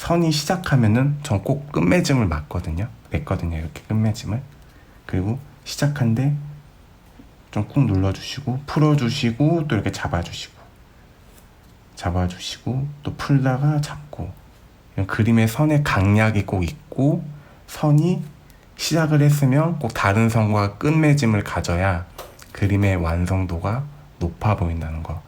선이 시작하면은 전 꼭 끝맺음을 맺거든요. 이렇게 끝맺음을. 그리고 시작한데 좀 꾹 눌러주시고 풀어주시고 또 이렇게 잡아주시고 또 풀다가 잡고, 이런 그림의 선의 강약이 꼭 있고, 선이 시작을 했으면 꼭 다른 선과 끝맺음을 가져야 그림의 완성도가 높아 보인다는 거.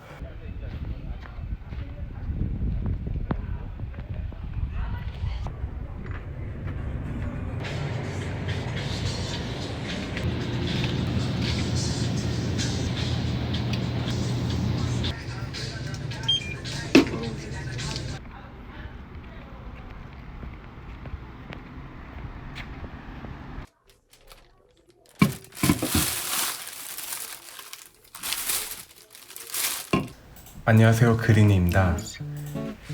안녕하세요, 그린이입니다.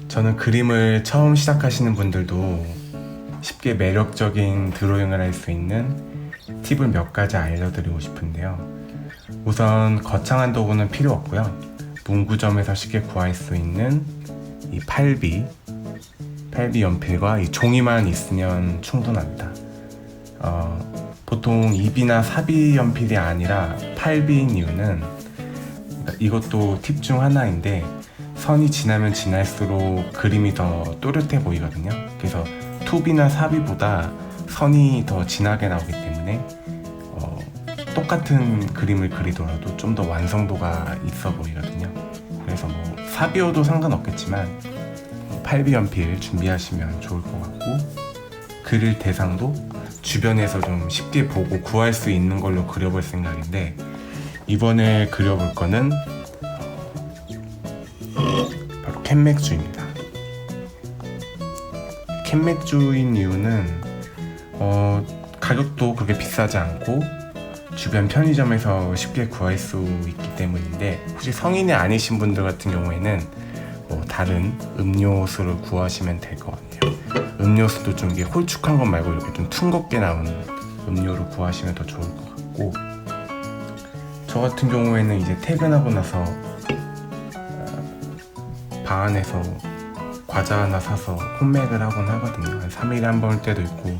저는 그림을 처음 시작하시는 분들도 쉽게 매력적인 드로잉을 할 수 있는 팁을 몇 가지 알려드리고 싶은데요. 우선 거창한 도구는 필요 없고요. 문구점에서 쉽게 구할 수 있는 이 8B 연필과 이 종이만 있으면 충분합니다. 보통 2B나 4B 연필이 아니라 8B인 이유는, 이것도 팁 중 하나인데, 선이 지나면 지날수록 그림이 더 또렷해 보이거든요. 그래서 2B나 4B보다 선이 더 진하게 나오기 때문에 똑같은 그림을 그리더라도 좀 더 완성도가 있어 보이거든요. 그래서 4B여도 상관없겠지만 8B 연필 준비하시면 좋을 것 같고, 그릴 대상도 주변에서 좀 쉽게 보고 구할 수 있는 걸로 그려볼 생각인데, 이번에 그려볼 거는 바로 캔맥주입니다. 캔맥주인 이유는 가격도 그렇게 비싸지 않고 주변 편의점에서 쉽게 구할 수 있기 때문인데, 혹시 성인이 아니신 분들 같은 경우에는 다른 음료수를 구하시면 될 것 같아요. 음료수도 좀 이게 홀쭉한 것 말고 이렇게 좀 퉁겁게 나오는 음료를 구하시면 더 좋을 것 같고, 저 같은 경우에는 이제 퇴근하고 나서 방 안에서 과자 하나 사서 홈맥을 하곤 하거든요. 한 3일에 한 번일 때도 있고,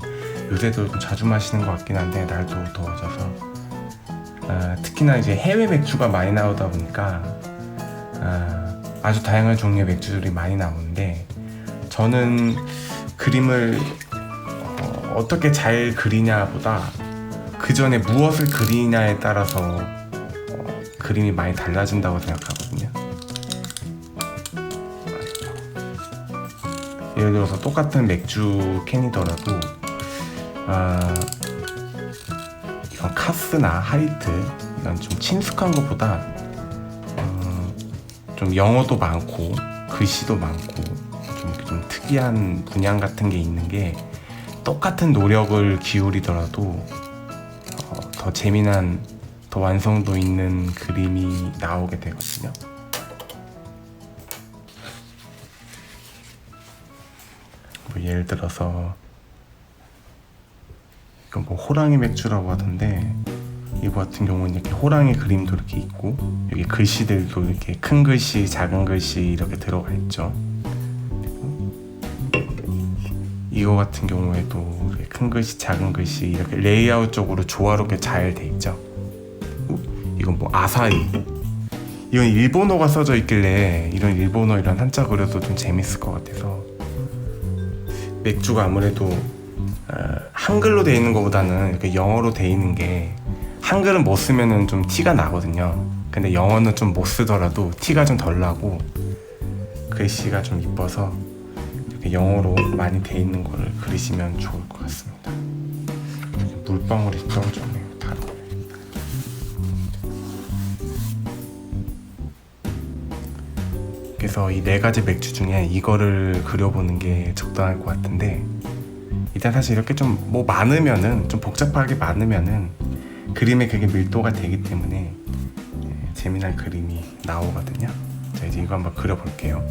요새도 좀 자주 마시는 것 같긴 한데, 날도 더워져서 특히나 이제 해외 맥주가 많이 나오다 보니까 아주 다양한 종류의 맥주들이 많이 나오는데, 저는 그림을 어떻게 잘 그리냐보다 그 전에 무엇을 그리냐에 따라서 그림이 많이 달라진다고 생각하거든요. 예를 들어서 똑같은 맥주 캔이더라도 이런 카스나 하이트, 이런 좀 친숙한 것보다 좀 영어도 많고 글씨도 많고 좀 특이한 문양 같은 게 있는 게, 똑같은 노력을 기울이더라도 더 재미난, 더 완성도 있는 그림이 나오게 되거든요. 예를 들어서 이건 호랑이 맥주라고 하던데, 이거 같은 경우는 이렇게 호랑이 그림도 이렇게 있고, 여기 글씨들도 이렇게 큰 글씨, 작은 글씨 이렇게 들어가 있죠. 이거 같은 경우에도 이렇게 큰 글씨, 작은 글씨 이렇게 레이아웃적으로 조화롭게 잘 돼 있죠. 이건 아사히, 이건 일본어가 써져 있길래 이런 일본어 이런 한자 그려도 좀 재밌을 것 같아서, 맥주가 아무래도 한글로 돼 있는 것보다는 이렇게 영어로 돼 있는 게, 한글은 못 쓰면은 좀 티가 나거든요. 근데 영어는 좀 못 쓰더라도 티가 좀 덜 나고 글씨가 좀 이뻐서 이렇게 영어로 많이 돼 있는 거를 그리시면 좋을 것 같습니다. 물방울이 떨어졌네요. 그래서 이 4가지 맥주 중에 이거를 그려보는 게 적당할 것 같은데, 일단 사실 이렇게 좀 많으면은, 좀 복잡하게 많으면은 그림에 그게 밀도가 되기 때문에 재미난 그림이 나오거든요. 자, 이제 이거 한번 그려볼게요.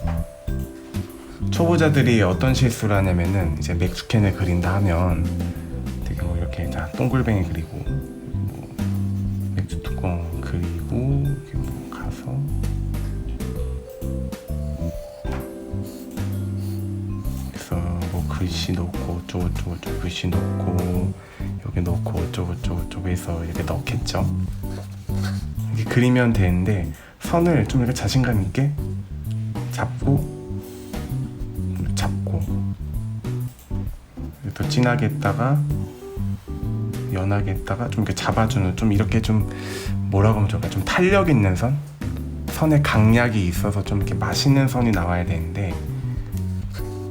초보자들이 어떤 실수를 하냐면은, 이제 맥주캔을 그린다 하면 되게 이렇게 동글뱅이 그리고 맥주 뚜껑 그리고 이렇게 가서, 그래서 뭐 글씨 놓고 어쩌고저쩌고 글씨 놓고 여기 놓고 어쩌고저쩌고 해서 이렇게 넣겠죠. 이렇게 그리면 되는데 선을 좀 이렇게 자신감 있게 잡고 더 진하게 했다가 연하게 했다가 좀 이렇게 잡아주는, 좀 이렇게 좀 뭐라고 하면 좋을까, 좀 탄력 있는 선에 강약이 있어서 좀 이렇게 맛있는 선이 나와야 되는데,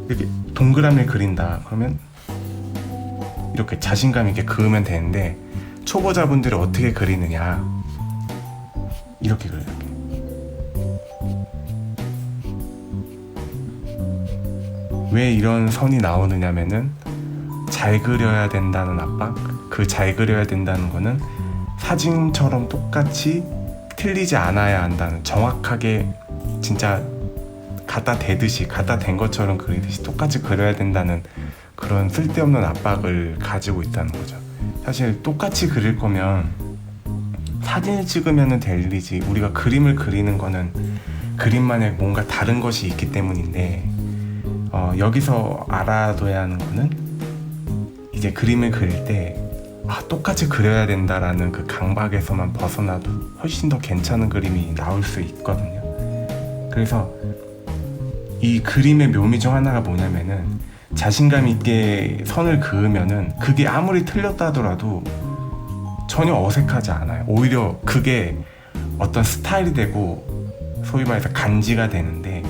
이렇게 동그라미를 그린다 그러면 이렇게 자신감 있게 그으면 되는데, 초보자분들이 어떻게 그리느냐, 이렇게 그려요. 이렇게. 왜 이런 선이 나오느냐면은 잘 그려야 된다는 압박, 그 잘 그려야 된다는 거는 사진처럼 똑같이 틀리지 않아야 한다는, 정확하게 진짜 갖다 대듯이, 갖다 댄 것처럼 그리듯이 똑같이 그려야 된다는 그런 쓸데없는 압박을 가지고 있다는 거죠. 사실 똑같이 그릴 거면 사진을 찍으면 될 일이지, 우리가 그림을 그리는 거는 그림만의 뭔가 다른 것이 있기 때문인데, 여기서 알아둬야 하는 거는 이제 그림을 그릴 때 똑같이 그려야 된다라는 그 강박에서만 벗어나도 훨씬 더 괜찮은 그림이 나올 수 있거든요. 그래서 이 그림의 묘미 중 하나가 뭐냐면은, 자신감 있게 선을 그으면은 그게 아무리 틀렸다 하더라도 전혀 어색하지 않아요. 오히려 그게 어떤 스타일이 되고 소위 말해서 간지가 되는데,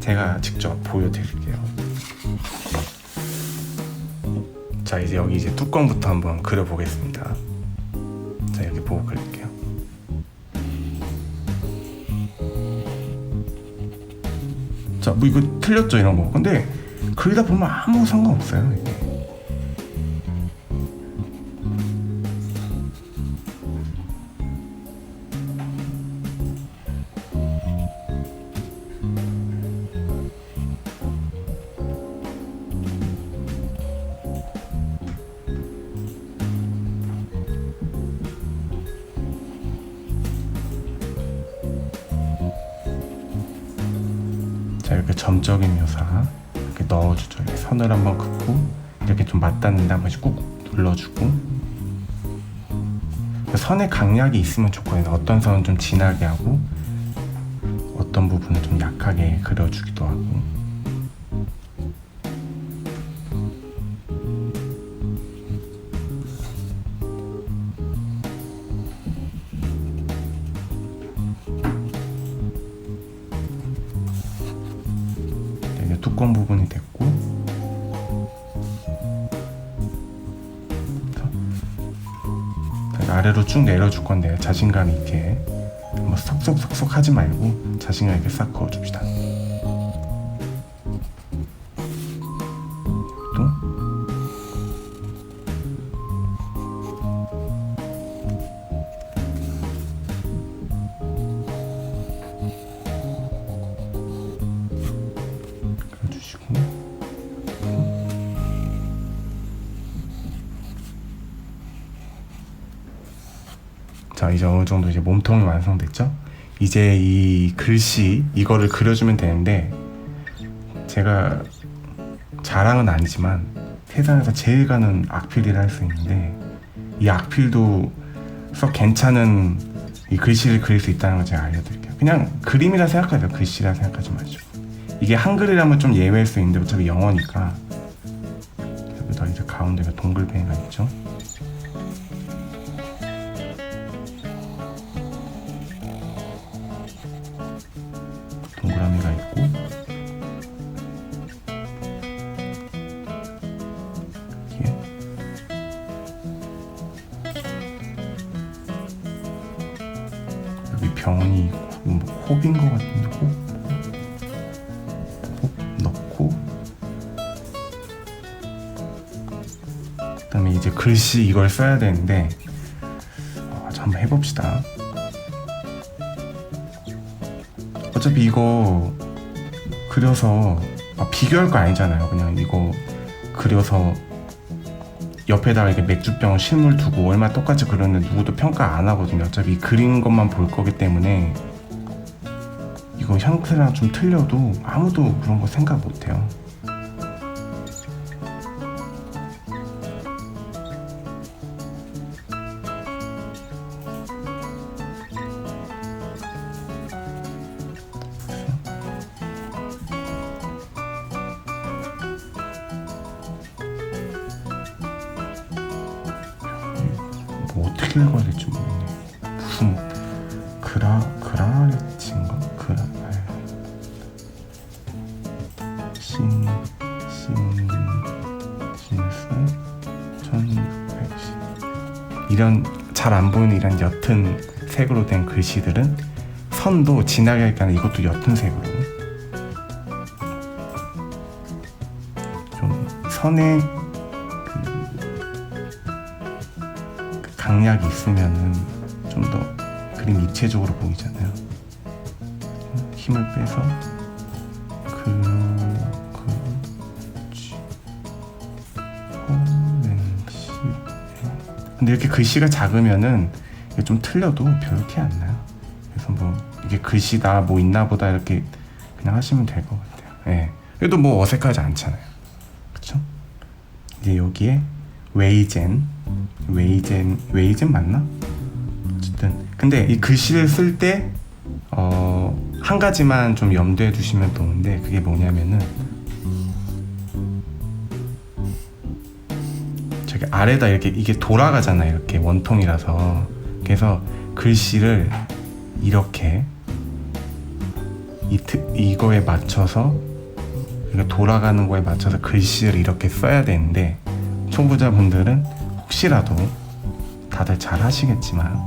제가 직접 보여드릴게요. 자, 이제 여기 이제 뚜껑부터 한번 그려보겠습니다. 자, 여기 보고 그릴게요. 자, 뭐 이거 틀렸죠, 이런 거. 근데 그리다 보면 아무 상관없어요, 이게. 자, 이렇게 점적인 묘사 이렇게 넣어주죠. 이렇게 선을 한번 긋고 이렇게 좀 맞닿는데 한 번씩 꾹 눌러주고, 선에 강약이 있으면 좋거든요. 어떤 선은 좀 진하게 하고 어떤 부분은 좀 약하게 그려주기도 하고. 뚜껑 부분이 됐고, 아래로 쭉 내려줄 건데 자신감 있게 뭐 쏙쏙쏙쏙 하지 말고 자신감 있게 싹 그어줍시다. 또 그려주시고, 자, 이제 어느 정도 이제 몸통이 완성됐죠? 이제 이 글씨 이거를 그려주면 되는데, 제가 자랑은 아니지만 세상에서 제일 가는 악필이라 할 수 있는데, 이 악필도 썩 괜찮은 이 글씨를 그릴 수 있다는 걸 제가 알려드릴게요. 그냥 그림이라 생각하세요. 글씨라 생각하지 마시고. 이게 한글이라면 좀 예외일 수 있는데 어차피 영어니까. 여기다 이제 가운데 동글뱅이가 있죠? 동그라미가 있고, 이게 여기 병이 있고, 뭐 호비인 것 같은데 호 넣고, 그다음에 이제 글씨 이걸 써야 되는데, 자, 한번 해봅시다. 어차피 이거 그려서 비교할 거 아니잖아요. 그냥 이거 그려서 옆에다가 이렇게 맥주병 실물 두고 얼마 똑같이 그렸는데 누구도 평가 안 하거든요. 어차피 그린 것만 볼 거기 때문에 이거 형태랑 좀 틀려도 아무도 그런 거 생각 못 해요. 읽어야 될지 모르겠네. 무슨 그라레치인가? 신스 1610. 이런 잘 안 보이는 이런 옅은 색으로 된 글씨들은 선도 진하게 하니까 이것도 옅은 색으로 좀 선에 그 강약이 있으면은 좀 더 그림 입체적으로 보이잖아요. 힘을 빼서 근데 이렇게 글씨가 작으면은 이게 좀 틀려도 별로 티 안 나요. 그래서 뭐 이게 글씨다 뭐 있나 보다 이렇게 그냥 하시면 될 것 같아요. 예. 그래도 뭐 어색하지 않잖아요. 그쵸? 이제 여기에 웨이젠 맞나? 어쨌든 근데 이 글씨를 쓸 때 한 가지만 좀 염두에 두시면 좋은데 그게 뭐냐면은 저기 아래다 이렇게 이게 돌아가잖아요. 이렇게 원통이라서. 그래서 글씨를 이렇게 이거에 맞춰서 이거 돌아가는 거에 맞춰서 글씨를 이렇게 써야 되는데 초보자분들은 혹시라도 다들 잘 하시겠지만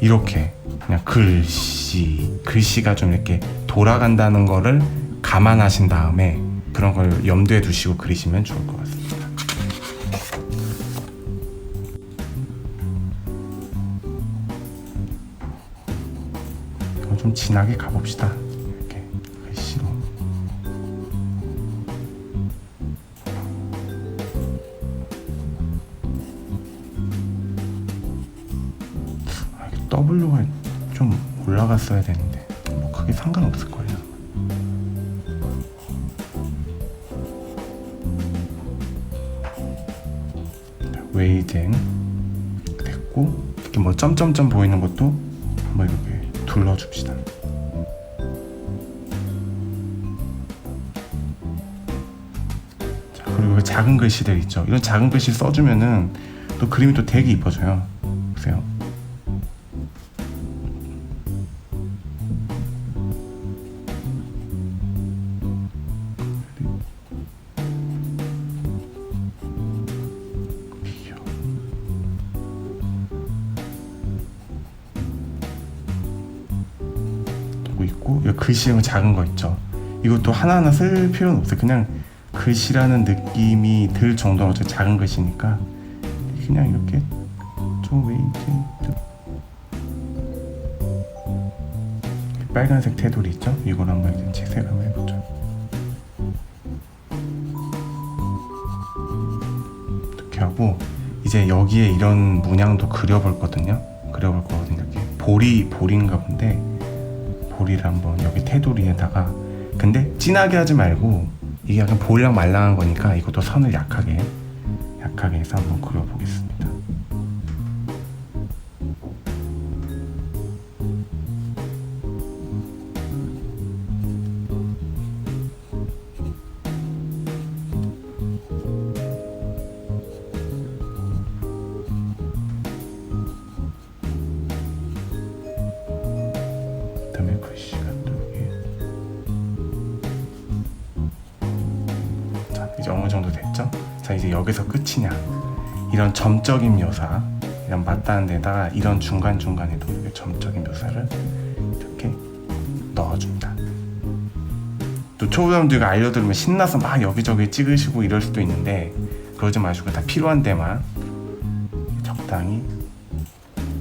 이렇게 그냥 글씨가 좀 이렇게 돌아간다는 거를 감안하신 다음에 그런 걸 염두에 두시고 그리시면 좋을 것 같습니다. 좀 진하게 가봅시다. 이렇게 글씨로. W가 좀 올라갔어야 되는데 뭐 크게 상관없을걸요. 웨이젠 됐고 이렇게 뭐 점점점 보이는 것도 뭐 이렇게 둘러줍시다. 자, 그리고 작은 글씨들 있죠. 이런 작은 글씨 써주면은 또 그림이 또 되게 이뻐져요. 보세요. 있고 글씨는 작은 거 있죠. 이것도 하나하나 쓸 필요는 없어요. 그냥 글씨라는 느낌이 들 정도는 어차피 작은 글씨니까 그냥 이렇게 좀 웨이트 빨간색 테두리 있죠. 이걸 한번 이제 채색 한번 해보죠. 이렇게 하고 이제 여기에 이런 문양도 그려볼 거거든요. 이렇게 볼인가 본데 볼이를 한번 여기 테두리에다가 근데 진하게 하지 말고 이게 약간 볼랑 말랑한 거니까 이것도 선을 약하게 해서 한번 그려보겠습니다. 그다음에 글씨가 또 여기. 자, 이제 어느 정도 됐죠? 자, 이제 여기서 끝이냐? 이런 점적인 묘사, 이런 맞닿은 데다가 이런 중간중간에도 이렇게 점적인 묘사를 이렇게 넣어줍니다. 또 초보자분들이 알려드리면 신나서 막 여기저기 찍으시고 이럴 수도 있는데 그러지 마시고 다 필요한 데만 적당히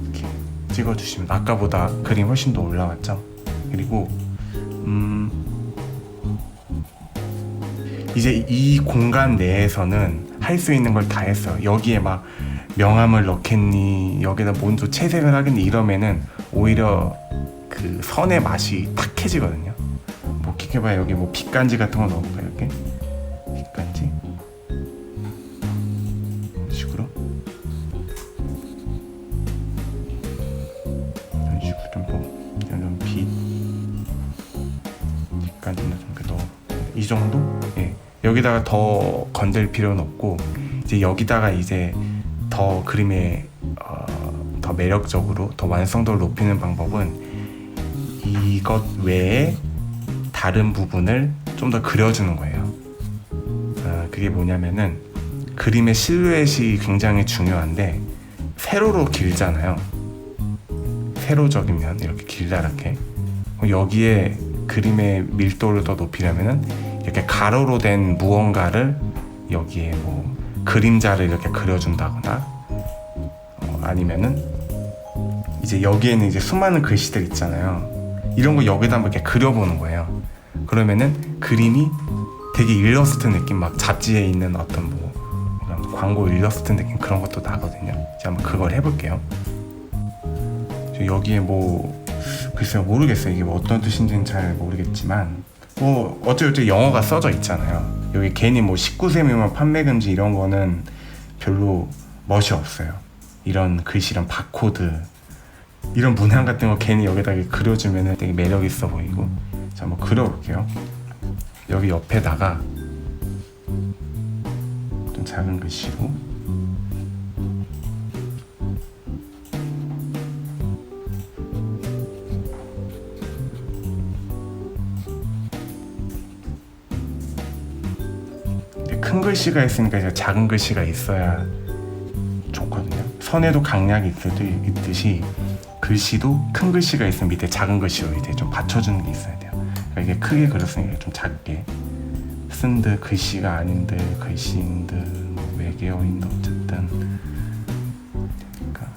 이렇게 찍어주시면 아까보다 그림 훨씬 더 올라왔죠. 그리고 이제 이 공간 내에서는 할 수 있는 걸 다 했어요. 여기에 막 명암을 넣겠니, 여기다 뭔가 채색을 하겠니 이러면은 오히려 그 선의 맛이 탁해지거든요. 뭐 기켜봐야 여기 뭐 빛간지 같은 거 넣어볼까 이렇게 빛간지 이런 식으로 좀 빛간지나 좀 이렇게 넣어. 이 정도? 예. 여기다가 더 건들 필요는 없고 이제 여기다가 이제 더 그림에 더 매력적으로 더 완성도를 높이는 방법은 이것 외에 다른 부분을 좀 더 그려주는 거예요. 그게 뭐냐면은 그림의 실루엣이 굉장히 중요한데 세로로 길잖아요. 세로적이면 이렇게 길다랗게, 여기에 그림의 밀도를 더 높이려면은 이렇게 가로로 된 무언가를 여기에 뭐 그림자를 이렇게 그려준다거나, 아니면은 이제 여기에는 이제 수많은 글씨들 있잖아요. 이런 거 여기다 한번 이렇게 그려보는 거예요. 그러면은 그림이 되게 일러스트 느낌, 막 잡지에 있는 어떤 뭐 이런 광고 일러스트 느낌 그런 것도 나거든요. 이제 한번 그걸 해볼게요. 여기에 뭐 글쎄요, 모르겠어요. 이게 뭐 어떤 뜻인지는 잘 모르겠지만 뭐 어쩌고저쩌고 영어가 써져 있잖아요. 여기 괜히 뭐 19세 미만 판매 금지 이런 거는 별로 멋이 없어요. 이런 글씨, 이런 바코드, 이런 문양 같은 거 괜히 여기다 그려주면 되게 매력 있어 보이고. 자, 한번 그려볼게요. 여기 옆에다가 좀 작은 글씨로 큰 글씨가 있으니까 이제 작은 글씨가 있어야 좋거든요. 선에도 강약이 있듯이 글씨도 큰 글씨가 있으면 밑에 작은 글씨로 이제 좀 받쳐주는 게 있어야 돼요. 그러니까 이게 크게 그렸으니까 좀 작게 쓴 듯 글씨가 아닌 듯 글씨인 듯 뭐 외계어인 듯 어쨌든. 그러니까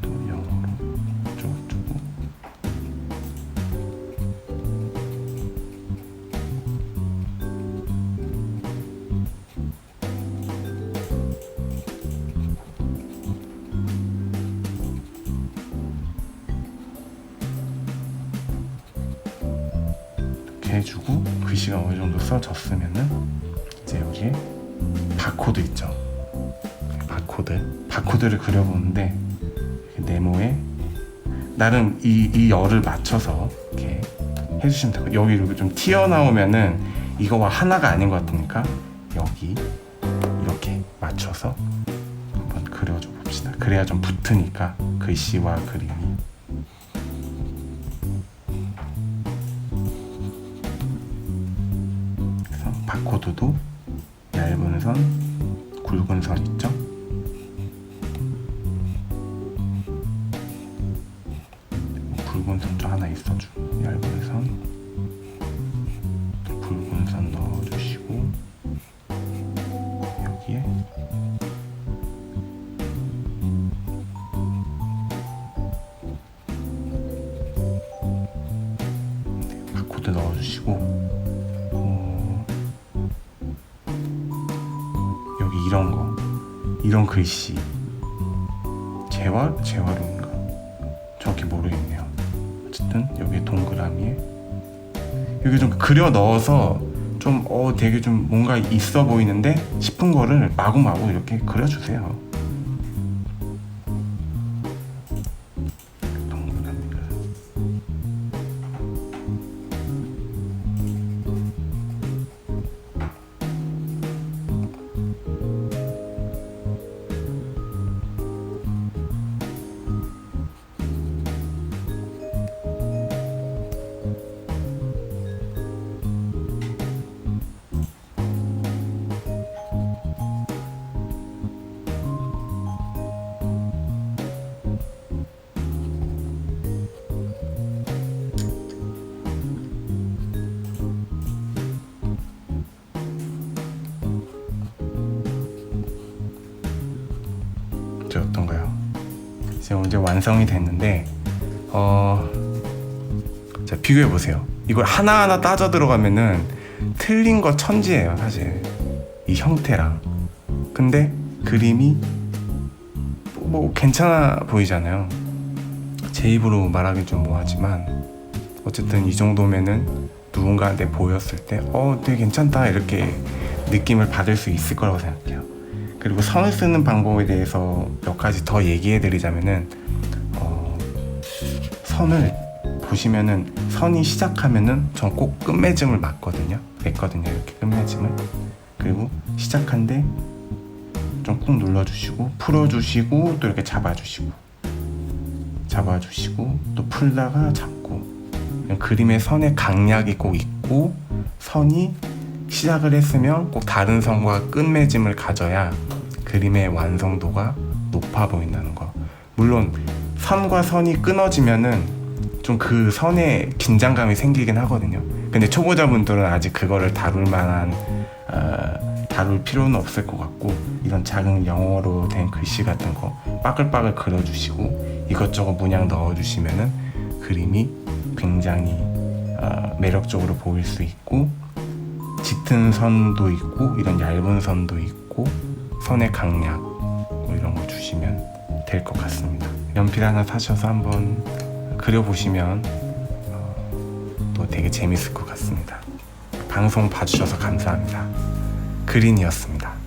또 영어로 어쩌고저쩌고. 해주고 글씨가 어느 정도 써졌으면은 이제 여기에 바코드 있죠. 바코드를 그려보는데 네모에 나름 이 열을 맞춰서 이렇게 해주시면 되고, 여기 이렇게 좀 튀어나오면은 이거와 하나가 아닌 것 같으니까 여기 이렇게 맞춰서 한번 그려줘 봅시다. 그래야 좀 붙으니까 글씨와 그림이. 바코드도 얇은 선, 굵은 선 있죠? 굵은 선 좀 하나 있어주고, 얇은 선, 굵은 선 넣어주시고, 여기에 바코드 넣어주시고, 이런 글씨 재활용인가? 정확히 모르겠네요. 어쨌든 여기 동그라미에 여기 좀 그려 넣어서 좀 되게 좀 뭔가 있어 보이는데 싶은 거를 마구마구 이렇게 그려주세요. 동그라미가 어떤가요? 이제 완성이 됐는데 자, 비교해 보세요. 이걸 하나하나 따져 들어가면은 틀린 거 천지예요, 사실. 이 형태랑. 근데 그림이 뭐 괜찮아 보이잖아요. 제 입으로 말하기 좀 뭐하지만 어쨌든 이 정도면은 누군가한테 보였을 때 되게 괜찮다 이렇게 느낌을 받을 수 있을 거라고 생각해요. 그리고 선을 쓰는 방법에 대해서 몇 가지 더 얘기해 드리자면은 선을 보시면은 선이 시작하면은 전 꼭 끝맺음을 맺거든요. 이렇게 끝맺음을. 그리고 시작한데 좀 꾹 눌러주시고 풀어주시고 또 이렇게 잡아주시고 또 풀다가 잡고. 그림의 선의 강약이 꼭 있고 선이 시작을 했으면 꼭 다른 선과 끝맺음을 가져야 그림의 완성도가 높아 보인다는 거. 물론 선과 선이 끊어지면은 좀 그 선에 긴장감이 생기긴 하거든요. 근데 초보자분들은 아직 그거를 다룰 필요는 없을 것 같고, 이런 작은 영어로 된 글씨 같은 거 빠글빠글 그려주시고 이것저것 문양 넣어주시면은 그림이 굉장히 매력적으로 보일 수 있고, 짙은 선도 있고 이런 얇은 선도 있고 선의 강약 뭐 이런 거 주시면 될 것 같습니다. 연필 하나 사셔서 한번 그려보시면 또 되게 재밌을 것 같습니다. 방송 봐주셔서 감사합니다. 그린이었습니다.